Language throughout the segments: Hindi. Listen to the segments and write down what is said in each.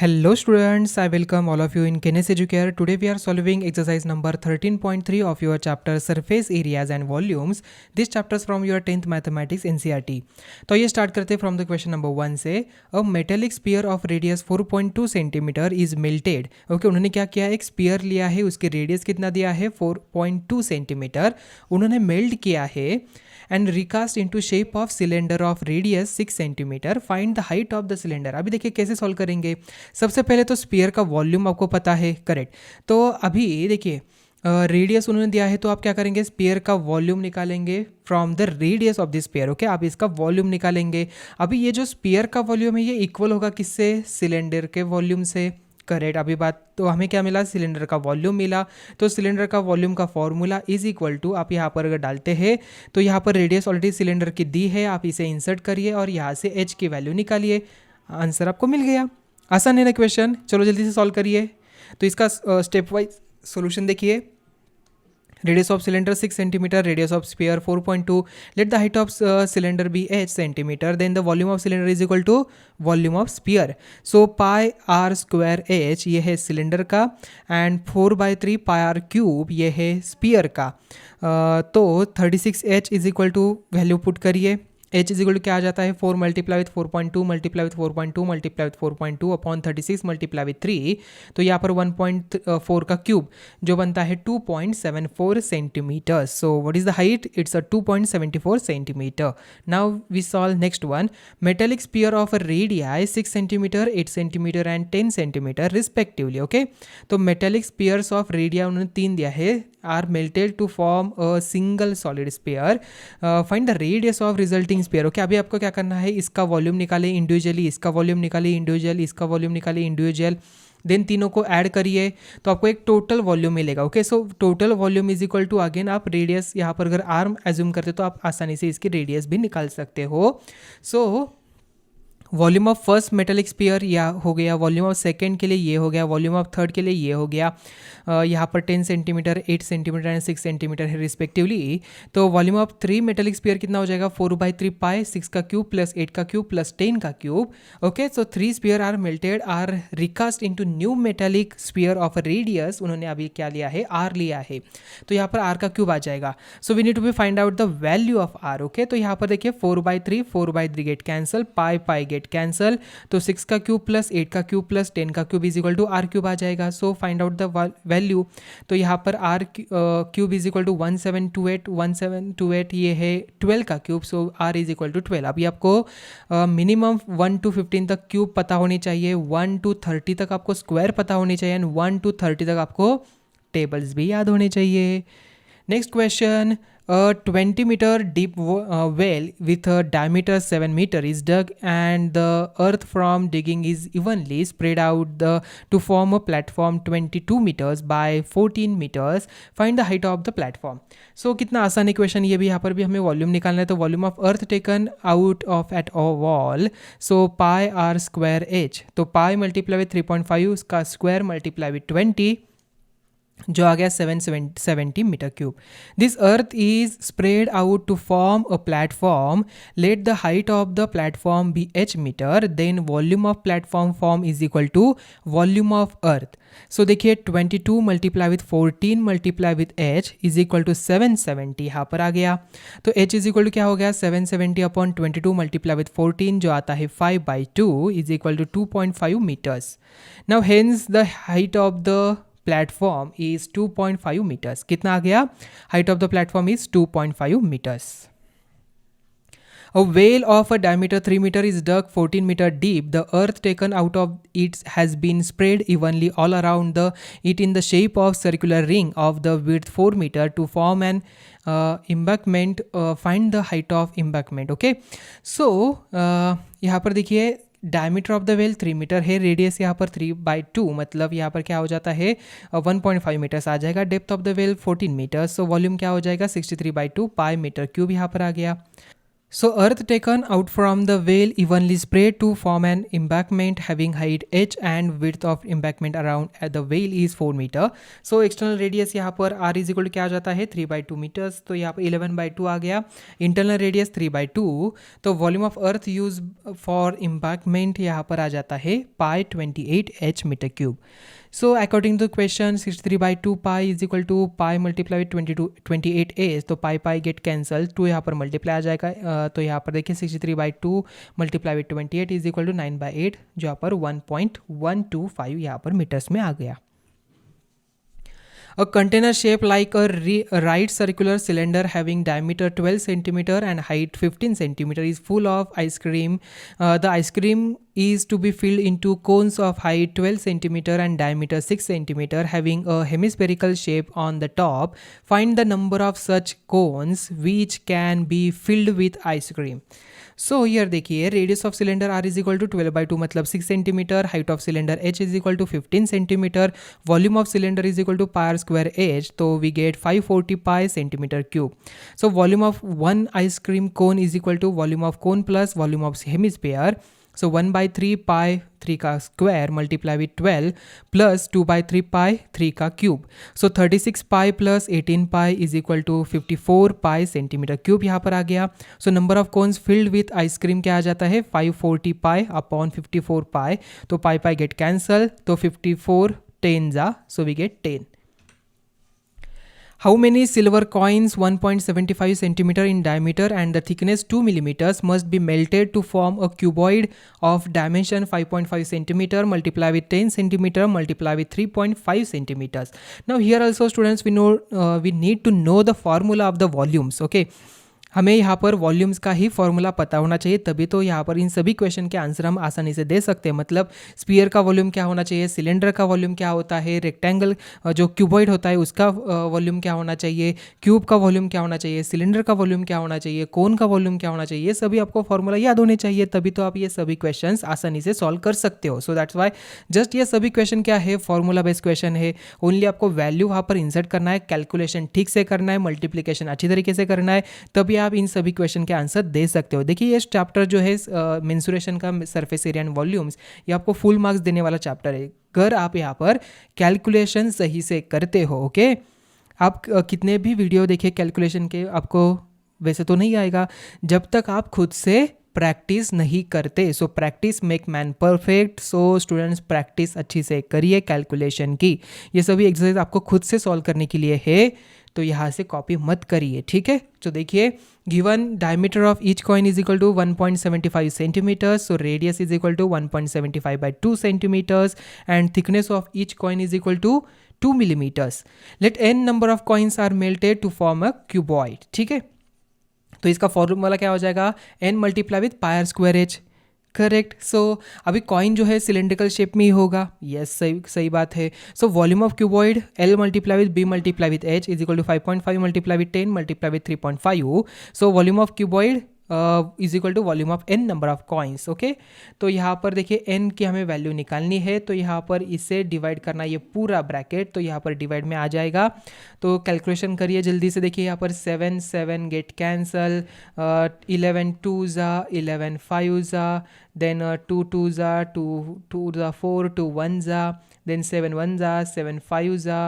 Hello students, I welcome all of you in Kenes Educare. Today we are solving exercise number 13.3 of your chapter Surface Areas and Volumes. This chapter is from your 10th Mathematics NCERT. तो ये स्टार्ट करते हैं फ्रॉम द क्वेश्चन नंबर 1 से. A metallic sphere of radius 4.2 centimetre is melted. Okay, उन्होंने क्या किया, एक स्पीयर लिया है, उसके रेडियस कितना दिया है 4.2 सेंटीमीटर, उन्होंने मेल्ट किया है and recast into shape of cylinder of radius 6 centimetre. Find the height of the cylinder. अभी देखिए कैसे सॉल्व करेंगे. सबसे पहले तो स्पीयर का वॉल्यूम आपको पता है, करेक्ट. तो अभी देखिए रेडियस उन्होंने दिया है, तो आप क्या करेंगे, स्पीयर का वॉल्यूम निकालेंगे from the radius of the sphere. Okay, आप इसका वॉल्यूम निकालेंगे. अभी ये जो स्पीयर का वॉल्यूम है ये इक्वल होगा किससे, सिलेंडर के वॉल्यूम से, करेक्ट. अभी बात तो हमें क्या मिला, सिलेंडर का वॉल्यूम मिला. तो सिलेंडर का वॉल्यूम का फॉर्मूला इज इक्वल टू, आप यहाँ पर अगर डालते हैं तो यहाँ पर रेडियस ऑलरेडी सिलेंडर की दी है, आप इसे इंसर्ट करिए और यहाँ से एच की वैल्यू निकालिए. आंसर आपको मिल गया. आसान है ना क्वेश्चन. चलो जल्दी से सॉल्व करिए. तो इसका स्टेप वाइज सॉल्यूशन देखिए. Radius of cylinder 6 centimetre, radius of sphere 4.2. Let the height of cylinder be h centimetre, then the volume of cylinder is equal to volume of sphere. So pi r square h ये है सिलेंडर का एंड 4/3 पाई आर क्यूब ये है स्पीयर का. तो 36h is equal to value put करिए. h इज इक्वल टू क्या आ जाता है, 4 multiply with 4.2 multiply with 4.2 multiply with 4.2 upon 36 multiply with 3. तो यहाँ पर 1.4 का क्यूब जो बनता है 2.74 centimetre. So what is the height, it's a 2.74 centimetre. Now we solve next one. Metallic sphere of a radii 6 centimetre, 8 centimetre and 10 centimetre respectively. Okay, तो मेटेलिक स्पीयर्स ऑफ रेडिया उन्होंने 3 दिया है, are melted to form a single solid sphere. Find the radius of resulting sphere. Okay, अभी आपको क्या करना है, इसका वॉल्यूम निकाले इंडिविजुअली, इसका वॉल्यूम निकाले इंडिविजुअल, इसका वॉल्यूम निकाले इंडिविजुअल, देन तीनों को ऐड करिए तो आपको एक टोटल वॉल्यूम मिलेगा. Okay, so total volume is equal to, again आप रेडियस यहाँ पर अगर आर्म एज्यूम करते तो आप आसानी से इसकी रेडियस भी निकाल सकते हो. So volume of first metallic sphere या हो गया, वॉल्यूम ऑफ सेकंड के लिए ये हो गया, वॉल्यूम ऑफ थर्ड के लिए ये हो गया. यहाँ पर 10 सेंटीमीटर, 8 सेंटीमीटर एंड 6 सेंटीमीटर है रिस्पेक्टिवली. तो वॉल्यूम ऑफ 3 मेटेलिक स्पीयर कितना हो जाएगा, 4/3 पाई 6 का क्यूब प्लस 8 का क्यूब प्लस 10 का cube. Okay, so 3 sphere are melted, are recast into new metallic sphere of radius. उन्होंने अभी क्या लिया है, आर लिया है, तो यहाँ पर आर का क्यूब आ जाएगा. So we need to be find out the value of r. Okay, तो यहाँ पर देखिए 4/3 get cancel, pi pi get cancel, तो 6 का क्यूब प्लस 8 का क्यूब प्लस 10 का cube is equal to R cube आ जाएगा. So find out the value. तो यहाँ पर R cube is equal to 1728 ये है 12 का cube. So R is equal to 12. अभी आपको मिनिमम 1 to 15 तक क्यूब पता होनी चाहिए, 1 to 30 तक आपको स्क्वायर पता होनी चाहिए एंड 1 to 30 तक आपको टेबल्स भी याद होने चाहिए. Next question. A 20 meter deep well with a diameter 7 meter is dug and the earth from digging is evenly spread out to form a platform 22 meters by 14 meters. Find the height of the platform. So कितना आसान इक्वेशन, ये भी यहाँ पर भी हमें वॉल्यूम निकालना है. तो volume of earth taken out of at a wall, so pi r square H. तो पाई मल्टीप्लाई विथ 3.5 उसका स्क्वायर मल्टीप्लाई विथ 20 जो आ गया 770 metre cube. This earth is spread out to form a platform. Let the height of the platform be h metre, then volume of platform form is equal to volume of earth. So देखिए 22 multiply with 14 multiply with h is equal to 770 यहाँ पर आ गया. तो h इज इक्वल टू क्या हो गया, 770 अपॉन 22 मल्टीप्लाई विथ 14 जो आता है 5/2 is equal to 2.5 metres. Now hence the height of the platform is 2.5 metres. कितना आ गया, height of the platform is 2.5 metres. A whale of a diameter 3 meter is dug 14 meter deep. The earth taken out of it has been spread evenly all around it in the shape of circular ring of the width 4 meter to form an embankment. Find the height of embankment. Okay, so यहाँ पर देखिए diameter of the well 3 metre है, रेडियस यहाँ पर 3/2 मतलब यहाँ पर क्या हो जाता है 1.5 मीटर्स आ जाएगा. Depth of the well 14 metres. So volume क्या हो जाएगा 63/2 पाई मीटर क्यूब यहाँ पर आ गया. So earth taken out from the whale evenly spread to form an embankment having height h and width of embankment around at the whale is 4 meter. So external radius यहाँ पर r इज इक्वल टू क्या आ जाता है 3/2 मीटर्स, तो यहाँ पर 11/2 आ गया. इंटरनल रेडियस 3/2, तो volume of earth use for embankment यहाँ पर आ जाता है pi 28 h metre cube. So according to the question 63/2 pi is equal to pi multiply with 28 h, तो pi get cancel, 2 यहाँ पर मल्टीप्लाई आ जाएगा. तो यहाँ पर देखिए 63/2 multiply with 28 is equal to 9/8, जो यहाँ पर 1.125 यहाँ पर मीटर्स में आ गया. A container shaped like a right circular cylinder having diameter 12 centimeter and height 15 centimeter is full of ice cream. The ice cream is to be filled into cones of height 12 centimeter and diameter 6 centimeter having a hemispherical shape on the top. Find the number of such cones which can be filled with ice cream. So here देखिए radius of cylinder R is equal to 12/2 मतलब 6 centimetre, height of cylinder H is equal to 15 centimetre, volume of cylinder is equal to pi square H, तो we get 540 pi centimetre cube. So volume of one ice cream cone is equal to volume of cone plus volume of hemisphere. So 1/3 pi 3 का स्क्वायर मल्टीप्लाई विथ 12 प्लस 2/3 पाई 3 का cube. So 36 pi plus 18 pi is equal to 54 pi centimetre cube यहाँ पर आ गया. So number of cones filled with ice cream क्या आ जाता है 540 पाई अपॉन 54 पाई, तो पाई गेट कैंसल, तो 54 10 जा, so we get 10. How many silver coins 1.75 centimeter in diameter and the thickness 2 millimeters must be melted to form a cuboid of dimension 5.5 centimeter multiply with 10 centimeter multiply with 3.5 centimeters. Now here also students we know we need to know the formula of the volumes. Okay, हमें यहाँ पर वॉल्यूम्स का ही फॉर्मूला पता होना चाहिए, तभी तो यहाँ पर इन सभी क्वेश्चन के आंसर हम आसानी से दे सकते हैं. मतलब स्पीयर का वॉल्यूम क्या होना चाहिए, सिलेंडर का वॉल्यूम क्या होता है, रेक्टेंगल जो क्यूबॉइड होता है उसका वॉल्यूम क्या होना चाहिए, क्यूब का वॉल्यूम क्या होना चाहिए, सिलेंडर का वॉल्यूम क्या होना चाहिए, कोन का वॉल्यूम क्या होना चाहिए, ये सभी आपको फॉर्मूला याद होने चाहिए, तभी तो आप ये सभी क्वेश्चन आसानी से सॉल्व कर सकते हो. सो दैट्स वाई जस्ट ये सभी क्वेश्चन क्या है, फॉर्मूला बेस्ड क्वेश्चन है. ओनली आपको वैल्यू वहाँ पर इंसर्ट करना है, कैलकुलेशन ठीक से करना है, मल्टीप्लीकेशन अच्छी तरीके से करना है, तभी आप इन सभी क्वेश्चन के आंसर दे सकते हो. देखिए ये चैप्टर जो है मेंसुरेशन का सरफेस एरिया एंड वॉल्यूम्स, ये आपको फुल मार्क्स देने वाला चैप्टर है अगर आप यहाँ पर कैलकुलेशन सही से करते हो. ओके, आप कितने भी वीडियो देखिए कैलकुलेशन के, आपको वैसे तो नहीं आएगा जब तक आप खुद से प्रैक्टिस नहीं करते. So practice make man perfect. So students practice अच्छी से करिए कैलकुलेशन की. ये सभी एक्सरसाइज आपको खुद से सॉल्व करने के लिए है, तो यहाँ से कॉपी मत करिए, ठीक है. तो देखिए given diameter of each coin is equal to 1.75 centimetres, so radius is equal to 1.75/2 centimetres and thickness of each coin is equal to 2 millimeters. Let n number of coins are melted to form a cuboid. ठीक है, तो इसका फॉर्मूला क्या हो जाएगा n multiply with pi square H. Correct. So अभी कॉइन जो है सिलेंड्रिकल शेप में ही होगा. यस, सही बात है. So volume of cuboid L multiply with B multiply with H is equal to 5.5 multiply with 10 multiply with 3.5. So volume of cuboid is equal to volume of n number of coins. Okay, तो यहाँ पर देखिए n की हमें वैल्यू निकालनी है, तो यहाँ पर इसे डिवाइड करना, ये पूरा ब्रैकेट तो यहाँ पर डिवाइड में आ जाएगा. तो कैलकुलेशन करिए जल्दी से. देखिए यहाँ पर 7 गेट कैंसल, 11 2 ज़ा 11 5 ज़ा, देन 2 2 ज़ा 2 ज़ा 4 2 1 ज़ा, देन 7 1 ज़ा 7 5 ज़ा,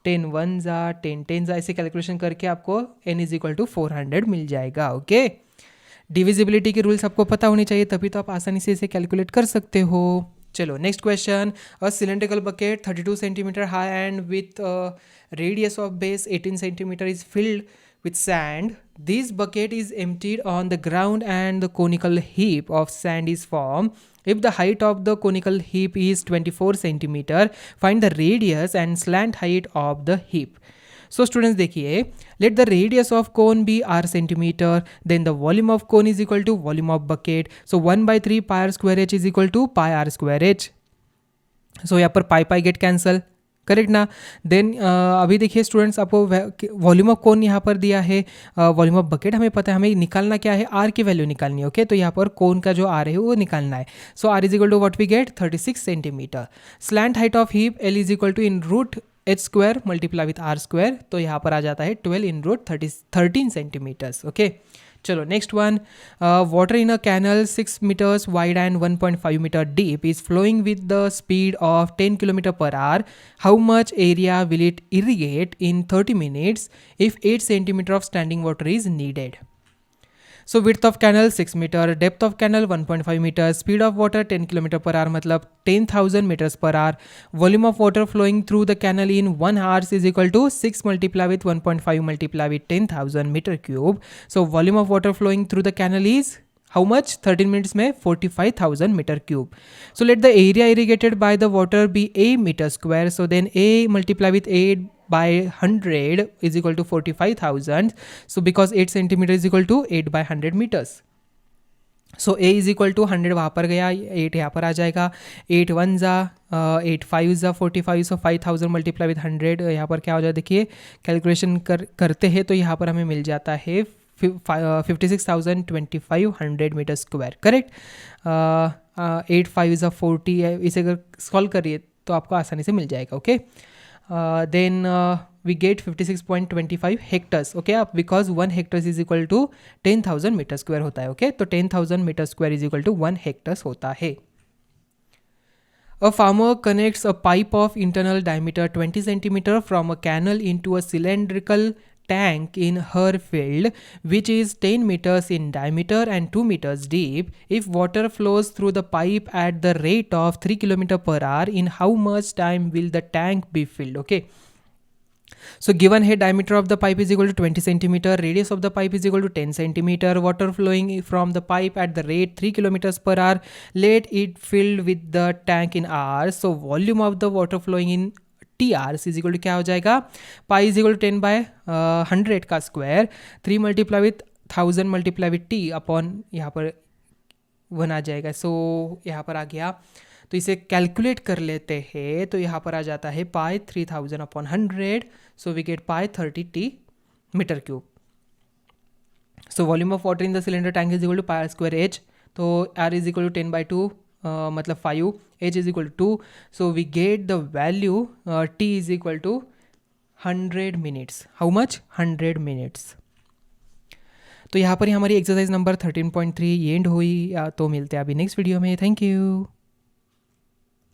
10 1 ज़ा 10 10 ज़ा. ऐसे कैलकुलेशन करके आपको n इज इक्वल टू 400 मिल जाएगा. ओके, डिविजिबिलिटी के रूल्स आपको पता होने चाहिए, तभी तो आप आसानी से इसे कैलकुलेट कर सकते हो. चलो next question. A cylindrical bucket 32 centimetre high and with radius of base 18 centimetre is filled with sand. This bucket is emptied on the ground and the conical heap of sand is formed. If the height of the conical heap is 24 centimeter, find the radius and slant height of the heap. So students देखिए, let the radius of cone be r centimeter, then the volume of cone is equal to volume of bucket. So 1/3 pi r square h is equal to pi r square h. So यहाँ पर पाई गेट कैंसल, करेक्ट ना. देन अभी देखिए स्टूडेंट्स, आपको वॉल्यूम ऑफ कोन यहाँ पर दिया है, वॉल्यूम ऑफ बकेट हमें पता है, हमें निकालना क्या है, आर की वैल्यू निकालनी है. ओके, तो यहाँ पर कोन का जो आर है वो निकालना है. So R is equal to what we get 36 centimetre. Slant height of heap L is equal to in root H square multiply with R square, तो यहाँ पर आ जाता है 12 इन रूट 13 सेंटीमीटर्स. ओके, चलो next one, water in a canal 6 meters wide and 1.5 meter deep is flowing with the speed of 10 kilometer per hour. How much area will it irrigate in 30 minutes if 8 centimeter of standing water is needed? So width of canal 6 meter, depth of canal 1.5 meters, speed of water 10 kilometer per hour मतलब 10,000 meters per hour. Volume of water flowing through the canal in 1 hour is equal to 6 multiply with 1.5 multiply with 10,000 meter cube. So volume of water flowing through the canal is how much? 13 minutes में 45,000 meter cube. So let the area irrigated by the water be a meter square. So then a multiply with 8 by 100 is equal to 45,000. So because 8 centimeter is equal to 8 by 100 meters. So a is equal to 100 वहाँ पर गया, 8 यहाँ पर आ जाएगा, 8 1 ज़ा 8 5 ज़ा 45, सो 5000 मल्टीप्लाई विद 100 यहाँ पर क्या हो जाए, देखिए कैलकुलेशन करते हैं तो यहाँ पर हमें मिल जाता है 56,025 मीटर स्क्वायर, करेक्ट. 8 5 ज़ा 40, इसे अगर सॉल्व करिए तो आपको आसानी से मिल जाएगा. Okay, then we get 56.25 hectares. Okay, because 1 hectares is equal to 10,000 meter square होता है. Okay, तो 10,000 meter square is equal to 1 hectares होता है. A farmer connects a pipe of internal diameter 20 centimeter from a canal into a cylindrical tank in her field, which is 10 meters in diameter and 2 meters deep. If water flows through the pipe at the rate of 3 km per hour, in how much time will the tank be filled? Okay, so given here diameter of the pipe is equal to 20 centimeter, radius of the pipe is equal to 10 centimeter, water flowing from the pipe at the rate 3 kilometers per hour, let it filled with the tank in hours. So volume of the water flowing in t hours is equal to क्या हो जाएगा, pi is equal to 10 by 100 का square, 3 multiply with 1000 multiply with t upon यहाँ पर 1 आ जाएगा. सो यहाँ पर आ गया, तो इसे कैलकुलेट कर लेते हैं तो यहाँ पर आ जाता है pi 3000 upon 100. So we get pi 30 T metre cube. So volume of water in the cylinder tank is equal to pi square H, तो R is equal to 10 by 2 मतलब 5, h is equal to 2. So we get the value t is equal to 100 minutes. How much? 100 minutes. तो यहाँ पर ही हमारी एक्सरसाइज नंबर 13.3 एंड हुई. तो मिलते हैं अभी नेक्स्ट वीडियो में. Thank you.